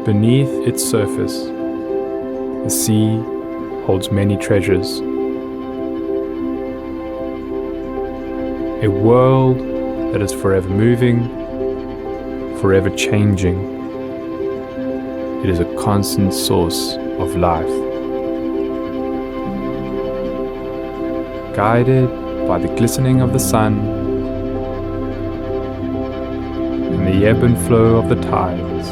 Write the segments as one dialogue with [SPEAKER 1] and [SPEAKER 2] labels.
[SPEAKER 1] Beneath its surface, the sea holds many treasures. A world that is forever moving, forever changing. It is a constant source of life. Guided by the glistening of the sun and the ebb and flow of the tides,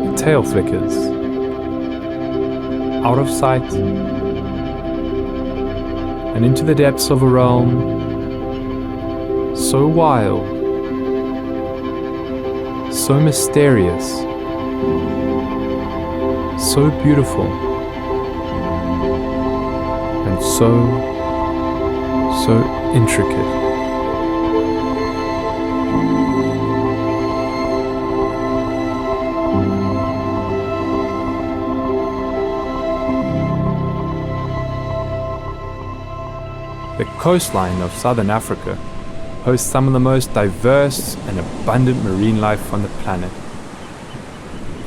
[SPEAKER 1] the tail flickers out of sight and into the depths of a realm so wild, so mysterious, so beautiful, and so intricate. The coastline of southern Africa hosts some of the most diverse and abundant marine life on the planet.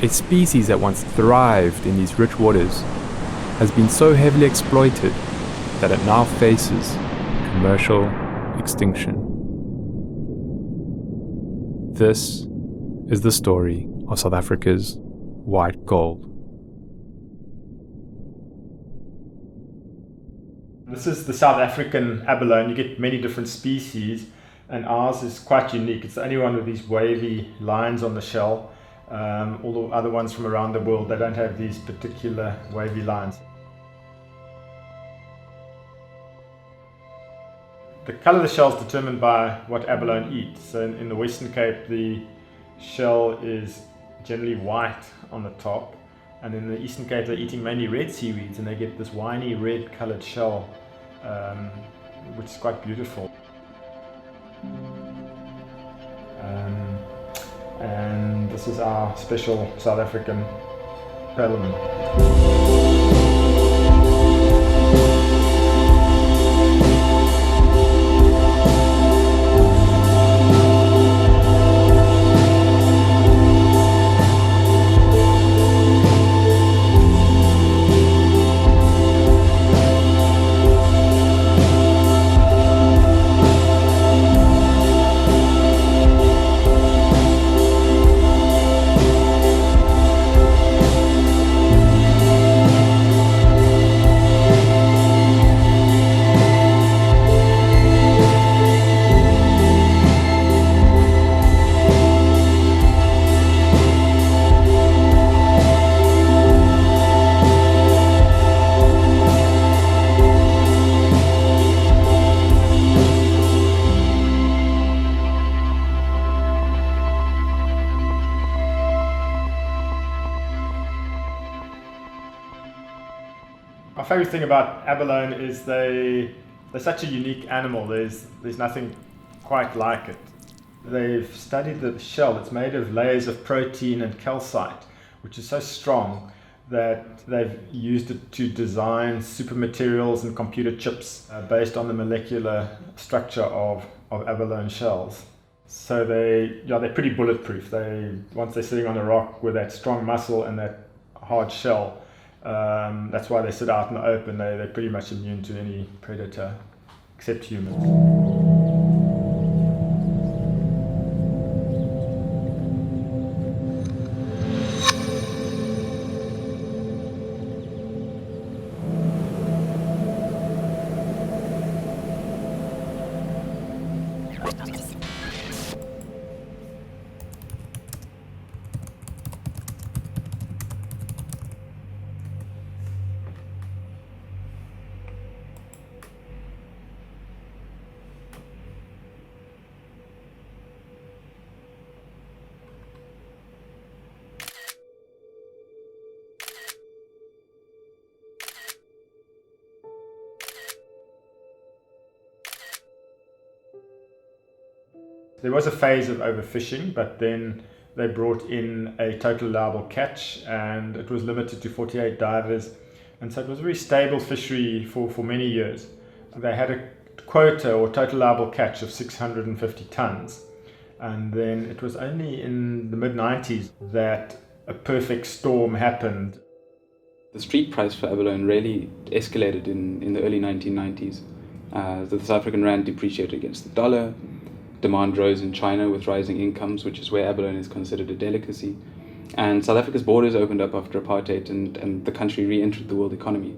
[SPEAKER 1] A species that once thrived in these rich waters has been so heavily exploited that it now faces commercial extinction. This is the story of South Africa's white gold.
[SPEAKER 2] This is the South African abalone. You get many different species, and ours is quite unique. It's the only one with these wavy lines on the shell. All the other ones from around the world, they don't have these particular wavy lines. The colour of the shell is determined by what abalone eat. So in the Western Cape, the shell is generally white on the top, and in the Eastern Cape they're eating mainly red seaweeds, and they get this winey red coloured shell, which is quite beautiful. And this is our special South African Abalone. My favourite thing about abalone is they're such a unique animal. There's nothing quite like it. They've studied the shell. It's made of layers of protein and calcite, which is so strong that they've used it to design super materials and computer chips based on the molecular structure of abalone shells. So they're pretty bulletproof. Once they're sitting on a rock with that strong muscle and that hard shell, that's why they sit out in the open. They're pretty much immune to any predator except humans. There was a phase of overfishing, but then they brought in a total allowable catch, and it was limited to 48 divers, and so it was a very stable fishery for many years. They had a quota or total allowable catch of 650 tons, And then it was only in the mid-90s that a perfect storm happened.
[SPEAKER 3] The street price for abalone really escalated in the early 1990s. The South African rand depreciated against the dollar. Demand rose in China with rising incomes, which is where abalone is considered a delicacy. And South Africa's borders opened up after apartheid, and the country re-entered the world economy.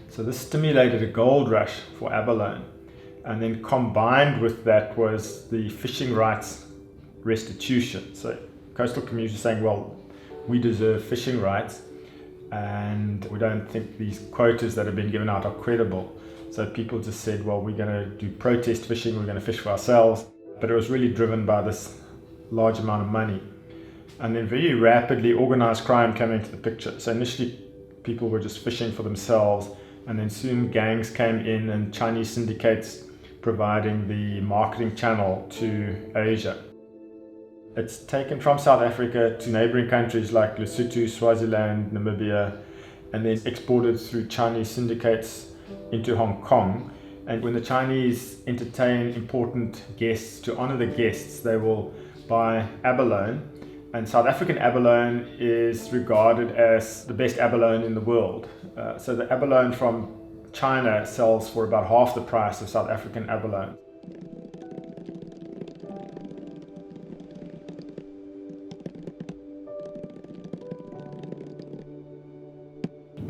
[SPEAKER 2] So this stimulated a gold rush for abalone. And then combined with that was the fishing rights restitution. So coastal communities saying, well, we deserve fishing rights and we don't think these quotas that have been given out are credible. So people just said, well, we're going to do protest fishing, we're going to fish for ourselves. But it was really driven by this large amount of money. And then very rapidly organized crime came into the picture. So initially people were just fishing for themselves, and then soon gangs came in and Chinese syndicates providing the marketing channel to Asia. It's taken from South Africa to neighboring countries like Lesotho, Swaziland, Namibia, and then exported through Chinese syndicates into Hong Kong. And when the Chinese entertain important guests, to honor the guests, they will buy abalone. And South African abalone is regarded as the best abalone in the world. So the abalone from China sells for about half the price of South African abalone.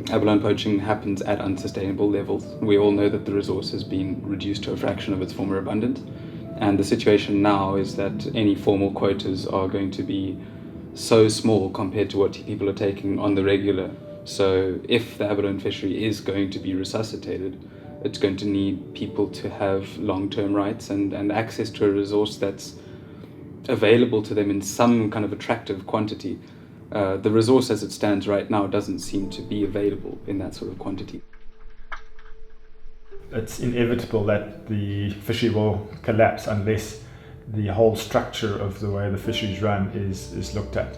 [SPEAKER 3] Abalone poaching happens at unsustainable levels. We all know that the resource has been reduced to a fraction of its former abundance. And the situation now is that any formal quotas are going to be so small compared to what people are taking on the regular. So if the abalone fishery is going to be resuscitated, it's going to need people to have long-term rights and access to a resource that's available to them in some kind of attractive quantity. The resource as it stands right now doesn't seem to be available in that sort of quantity.
[SPEAKER 2] It's inevitable that the fishery will collapse unless the whole structure of the way the fisheries run is looked at.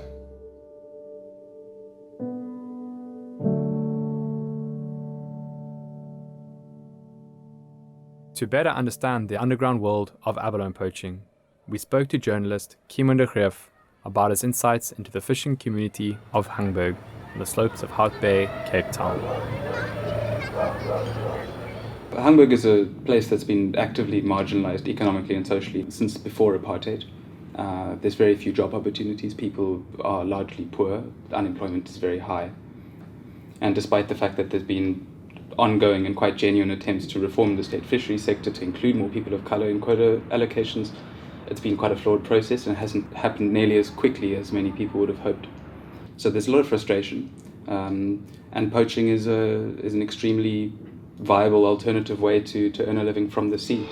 [SPEAKER 1] To better understand the underground world of abalone poaching, we spoke to journalist Kimon de Greef about his insights into the fishing community of Hangberg on the slopes of Hout Bay, Cape Town.
[SPEAKER 3] Hangberg is a place that's been actively marginalized economically and socially since before apartheid. There's very few job opportunities, people are largely poor, unemployment is very high. And despite the fact that there's been ongoing and quite genuine attempts to reform the state fisheries sector to include more people of colour in quota allocations, it's been quite a flawed process and it hasn't happened nearly as quickly as many people would have hoped. So there's a lot of frustration, and poaching is an extremely viable alternative way to earn a living from the sea.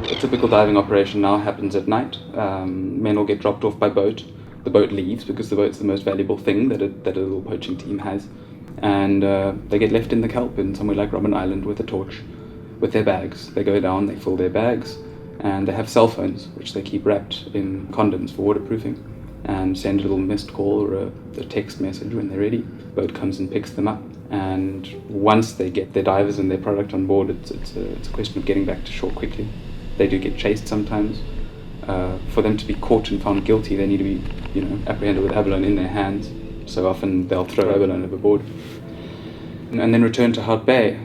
[SPEAKER 3] A typical diving operation now happens at night. Men will get dropped off by boat. The boat leaves because the boat's the most valuable thing that a little poaching team has. And they get left in the kelp in somewhere like Robben Island with a torch, with their bags. They go down, they fill their bags, and they have cell phones, which they keep wrapped in condoms for waterproofing, and send a little missed call or a text message when they're ready. Boat comes and picks them up. And once they get their divers and their product on board, it's a question of getting back to shore quickly. They do get chased sometimes. For them to be caught and found guilty, they need to be, apprehended with abalone in their hands. So often they'll throw abalone overboard and then return to Hout Bay.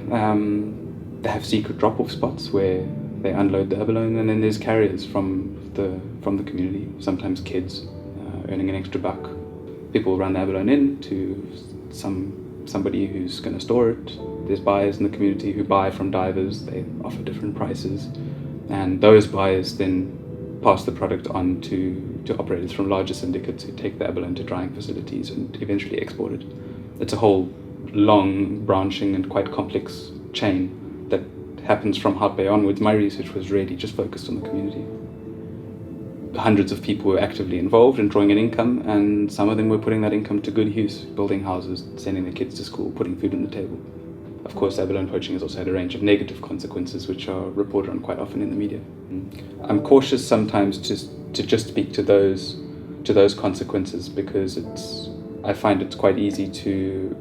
[SPEAKER 3] They have secret drop-off spots where they unload the abalone, and then there's carriers from the community, sometimes kids earning an extra buck. People run the abalone in to somebody who's going to store it. There's buyers in the community who buy from divers. They offer different prices, and those buyers then pass the product on to operators from larger syndicates who take the abalone to drying facilities and eventually export it. It's a whole long, branching and quite complex chain that happens from Hout Bay onwards. My research was really just focused on the community. Hundreds of people were actively involved in drawing an income, and some of them were putting that income to good use, building houses, sending their kids to school, putting food on the table. Of course, abalone poaching has also had a range of negative consequences, which are reported on quite often in the media. I'm cautious sometimes to just speak to those consequences, because I find it's quite easy to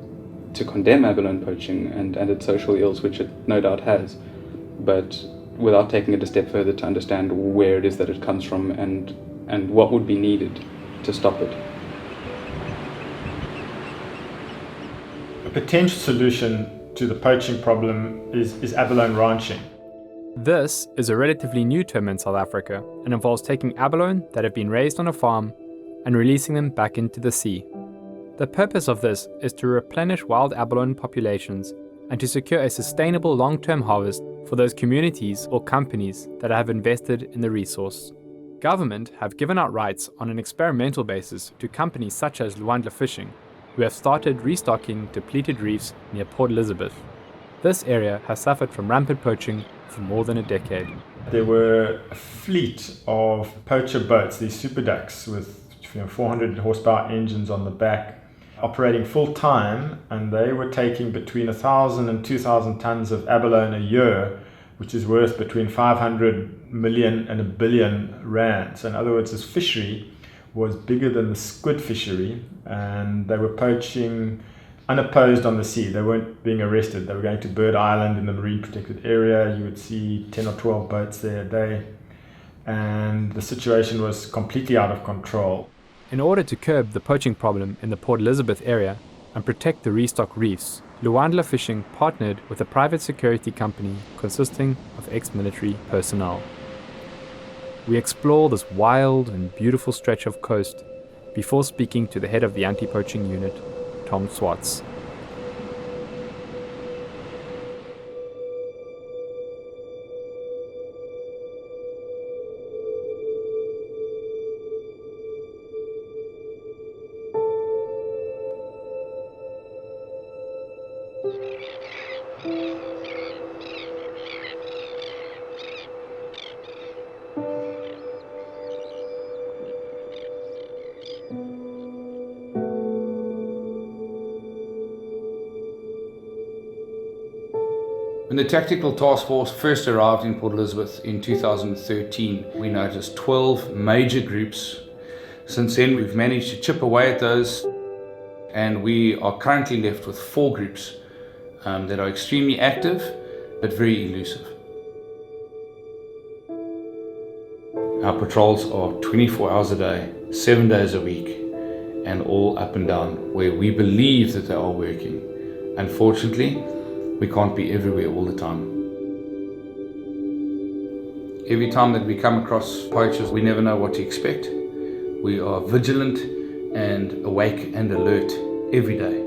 [SPEAKER 3] to condemn abalone poaching and its social ills, which it no doubt has, but without taking it a step further to understand where it is that it comes from and what would be needed to stop it.
[SPEAKER 2] A potential solution to the poaching problem is abalone ranching.
[SPEAKER 1] This is a relatively new term in South Africa and involves taking abalone that have been raised on a farm and releasing them back into the sea. The purpose of this is to replenish wild abalone populations and to secure a sustainable long-term harvest for those communities or companies that have invested in the resource. Government have given out rights on an experimental basis to companies such as Luandla Fishing, who have started restocking depleted reefs near Port Elizabeth. This area has suffered from rampant poaching for more than a decade.
[SPEAKER 2] There were a fleet of poacher boats, these super ducks with 400 horsepower engines on the back, operating full time, and they were taking between 1,000 and 2,000 tons of abalone a year, which is worth between 500 million and 1 billion rand. So in other words, this fishery was bigger than the squid fishery, and they were poaching unopposed on the sea. They weren't being arrested. They were going to Bird Island in the marine protected area. You would see 10 or 12 boats there a day, and the situation was completely out of control.
[SPEAKER 1] In order to curb the poaching problem in the Port Elizabeth area and protect the restock reefs, Luandla Fishing partnered with a private security company consisting of ex-military personnel. We explore this wild and beautiful stretch of coast before speaking to the head of the anti-poaching unit, Tom Swartz.
[SPEAKER 4] When the Tactical Task Force first arrived in Port Elizabeth in 2013, we noticed 12 major groups. Since then, we've managed to chip away at those, and we are currently left with 4 groups that are extremely active but very elusive. Our patrols are 24 hours a day, 7 days a week, and all up and down where we believe that they are working. Unfortunately, we can't be everywhere all the time. Every time that we come across poachers, we never know what to expect. We are vigilant and awake and alert every day.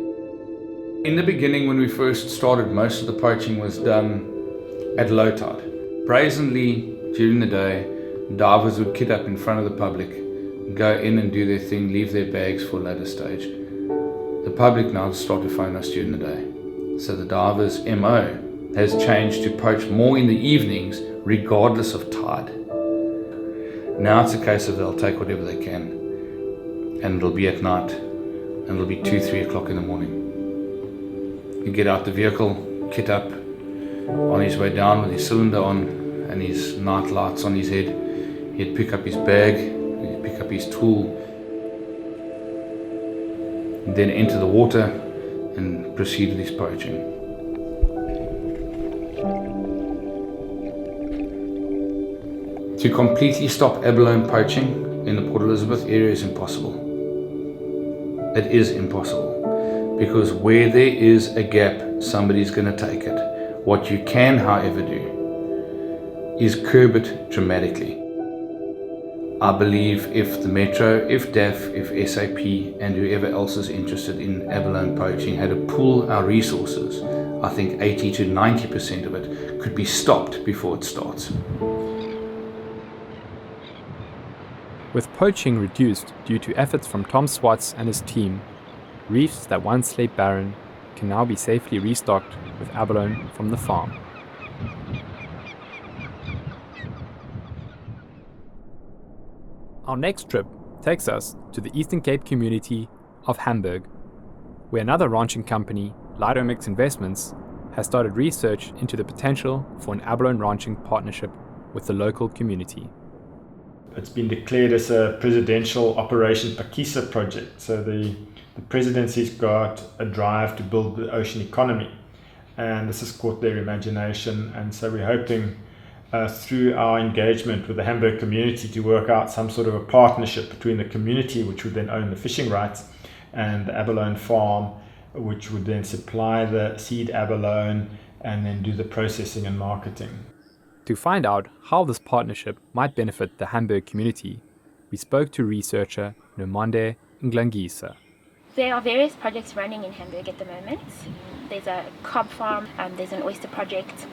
[SPEAKER 4] In the beginning, when we first started, most of the poaching was done at low tide. Brazenly, during the day, divers would kit up in front of the public, go in and do their thing, leave their bags for a later stage. The public now start to phone us during the day. So the divers' MO has changed to poach more in the evenings, regardless of tide. Now it's a case of they'll take whatever they can, and it'll be at night, and it'll be 2-3 o'clock in the morning. You get out the vehicle, kit up, on his way down with his cylinder on and his night lights on his head. He'd pick up his bag, he'd pick up his tool, and then enter the water and proceed with his poaching. To completely stop abalone poaching in the Port Elizabeth area is impossible. It is impossible, because where there is a gap, somebody's going to take it. What you can, however, do is curb it dramatically. I believe if the Metro, if DAF, if SAP, and whoever else is interested in abalone poaching had to pool our resources, I think 80 to 90% of it could be stopped before it starts.
[SPEAKER 1] With poaching reduced due to efforts from Tom Swartz and his team, reefs that once lay barren can now be safely restocked with abalone from the farm. Our next trip takes us to the Eastern Cape community of Hamburg, where another ranching company, Lidomix Investments, has started research into the potential for an abalone ranching partnership with the local community.
[SPEAKER 2] It's been declared as a presidential Operation Pakisa project. So the presidency's got a drive to build the ocean economy, and this has caught their imagination. And so we're hoping through our engagement with the Hamburg community to work out some sort of a partnership between the community, which would then own the fishing rights, and the abalone farm, which would then supply the seed abalone and then do the processing and marketing.
[SPEAKER 1] To find out how this partnership might benefit the Hamburg community, we spoke to researcher Nomonde Nglangisa.
[SPEAKER 5] There are various projects running in Hamburg at the moment. There's a cob farm, there's an oyster project,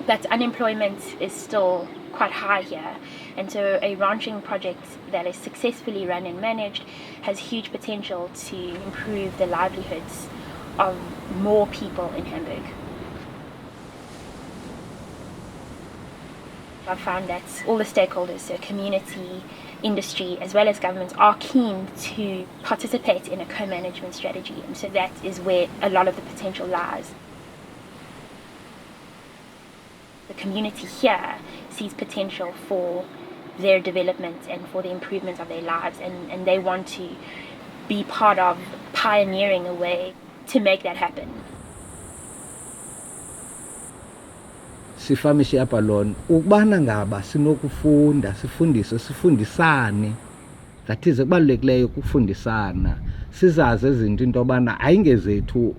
[SPEAKER 5] but unemployment is still quite high here. And so a ranching project that is successfully run and managed has huge potential to improve the livelihoods of more people in Hamburg. I've found that all the stakeholders, so community, industry, as well as governments, are keen to participate in a co-management strategy. And so that is where a lot of the potential lies. The community here sees potential for their development and for the improvement of their lives, and they want to be part of pioneering a way to make that happen.
[SPEAKER 6] Sifamishe Abalone ukubana ngaba sinokufunda sifundisane that is kubalulekileyo ukufundisana sizazi izinto into yobana ayingezethu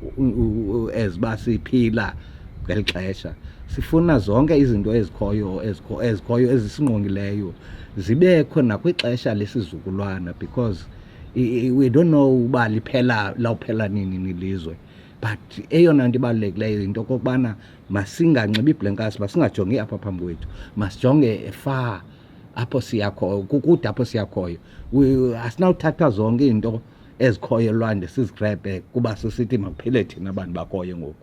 [SPEAKER 6] eziba siphila ngeli xesha sifuna zonke izinto ezikhoyo ezisingqongileyo zibekho nakwixesha lesizukulwana because we don't know uba lawuphela nini nilizwe. But eyona nto ibalulekileyo into okokubana masinganxibi ibhlankasi, masingajongi apha phambi kwethu, masijonge far apho siyakhoyo, kukude apho siyakhoyo. Asinawuthatha zonke into ezikhoyo elwandle sizigrebhe kuba sisithi makuphile thina abantu bakhoyo ngoku.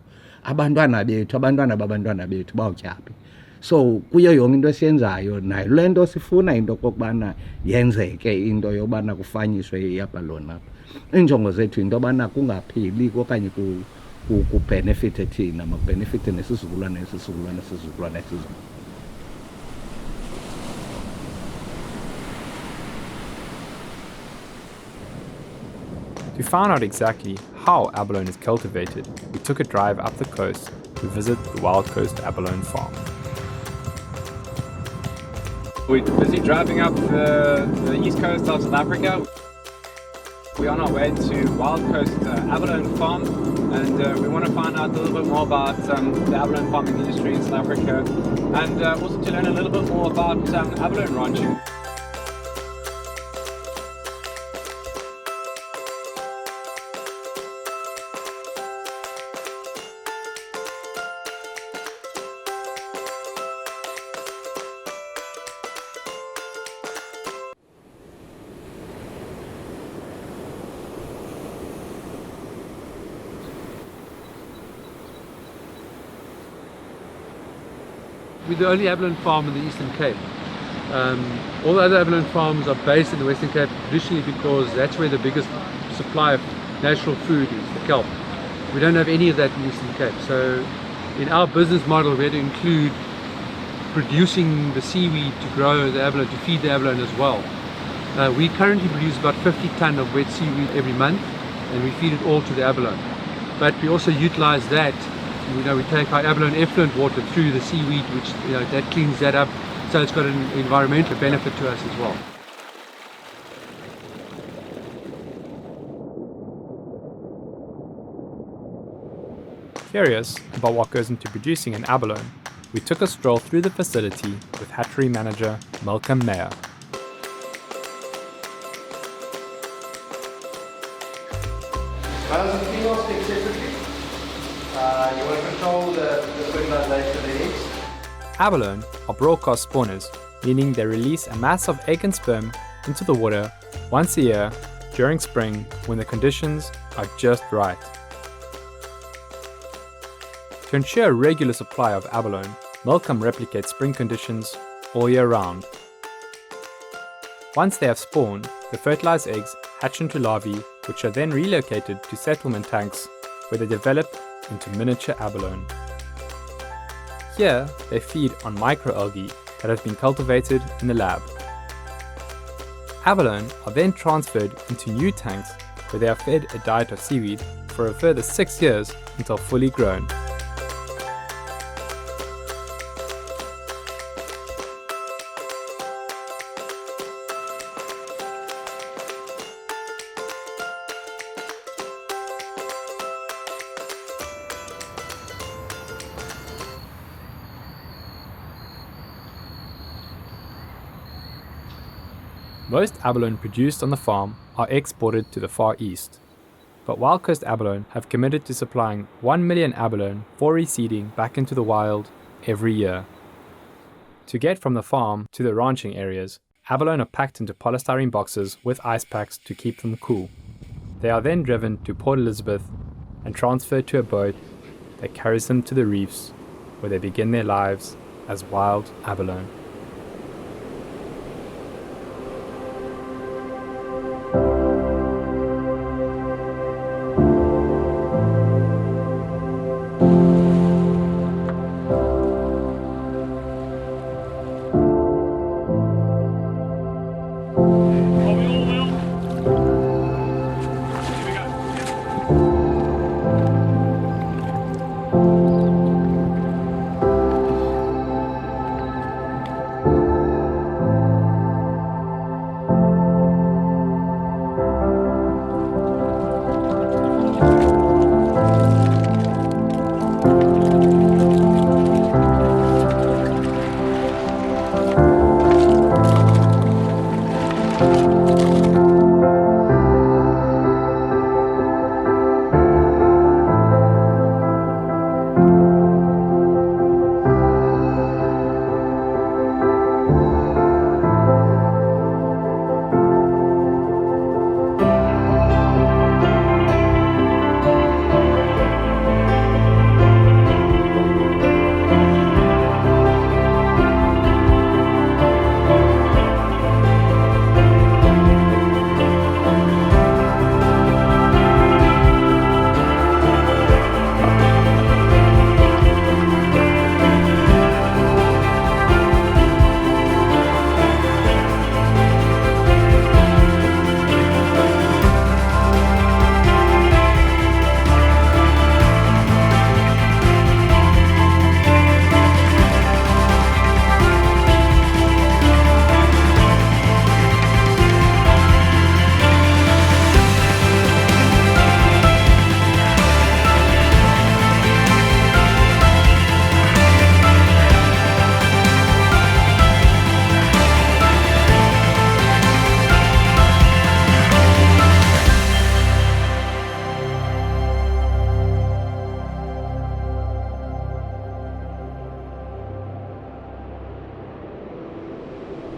[SPEAKER 6] Abantwana babantwana bethu bawutyaphi. So kuyo yonke into esiyenzayo nayo le nto sifuna into okokubana yenzeke into yobana kufanyiswe iAbalone apha. Iinjongo zethu into yobana kungapheli okanye kubhenefithe thina, makubhenefithe nesizukulwana.
[SPEAKER 1] To find out exactly how abalone is cultivated, we took a drive up the coast to visit the Wild Coast Abalone Farm.
[SPEAKER 7] We're busy driving up the east coast of South Africa. We're on our way to Wild Coast Abalone Farm, and we want to find out a little bit more about the abalone farming industry in South Africa, and also to learn a little bit more about abalone ranching.
[SPEAKER 8] We're the only abalone farm in the Eastern Cape. All the other abalone farms are based in the Western Cape traditionally because that's where the biggest supply of natural food is, the kelp. We don't have any of that in the Eastern Cape. So in our business model we had to include producing the seaweed to grow the abalone, to feed the abalone as well. We currently produce about 50 tonne of wet seaweed every month, and we feed it all to the abalone. But we also utilize that. We take our abalone effluent water through the seaweed, which that cleans that up, so it's got an environmental benefit to us as well.
[SPEAKER 1] Curious about what goes into producing an abalone, we took a stroll through the facility with hatchery manager Malcolm Meyer.
[SPEAKER 9] Males and females stick separately. You want to control the fertilization of the eggs.
[SPEAKER 1] Abalone are broadcast spawners, meaning they release a mass of egg and sperm into the water once a year during spring when the conditions are just right. To ensure a regular supply of abalone, Malcolm replicates spring conditions all year round. Once they have spawned, the fertilized eggs hatch into larvae, which are then relocated to settlement tanks where they develop into miniature abalone. Here, they feed on microalgae that has been cultivated in the lab. abalone are then transferred into new tanks where they are fed a diet of seaweed for a further 6 years until fully grown. Most abalone produced on the farm are exported to the Far East, but Wild Coast Abalone have committed to supplying 1 million abalone for reseeding back into the wild every year. To get from the farm to the ranching areas, abalone are packed into polystyrene boxes with ice packs to keep them cool. They are then driven to Port Elizabeth and transferred to a boat that carries them to the reefs where they begin their lives as wild abalone.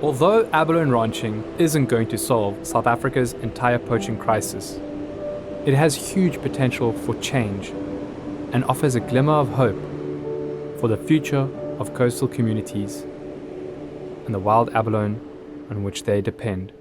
[SPEAKER 1] Although abalone ranching isn't going to solve South Africa's entire poaching crisis, it has huge potential for change and offers a glimmer of hope for the future of coastal communities and the wild abalone on which they depend.